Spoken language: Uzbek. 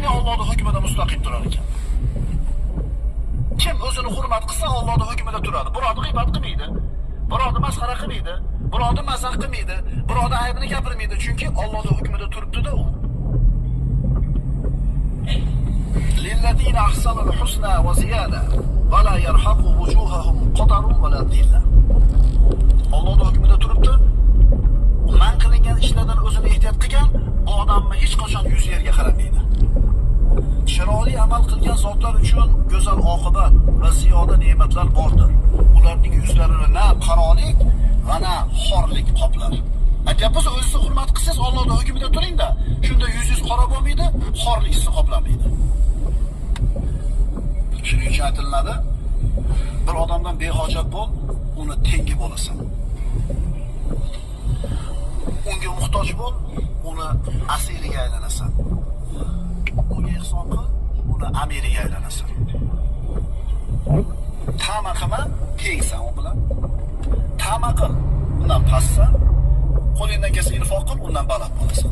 ayni Allohning hukmida mustaqim turar ekan. Kim o'zini hurmat qilsa Allohning hukmida turadi. Birovni g'iybat qilmaydi, birovni masxara qilmaydi, birovni mazax qilmaydi, birovni aybini gapirmaydi, chunki Allohning hukmida turibdi-da u. للذين أحسنوا الحسنى وزيادة ولا يرحق وجوههم قطر ولا ذلة. Allohning hukmida turibdi. Man qilingan ishlardan o'zini ehtiyot qilgan bu odamni hech qachon yuz yerga qaramaydi. Chiroyli amal qilgan zotlar uchun go'zal oqibat va ziyoda ne'matlar bordir. Ularning yuzlarini na qarolik va na xorlik qoplar. Agar biz o'zingizni hurmat qilsangiz, Allohning hukmida turing-da, shunda yuzingiz qora bo'lmaydi, xorlik sizni qoplamaydi. Shuning uchun aytiladi, bir odamdan behojat bo'l, uni tengi bo'lasan. Unga muhtoj bo'l, uni asiriga aylanasan. Unga ihson qil, uni amiriga aylanasan. Ta'ma qilma, tengsan u bilan. Ta'ma qil, undan pastsan. Qo'lingdan kelsa infoq qil, undan baland bo'lasan.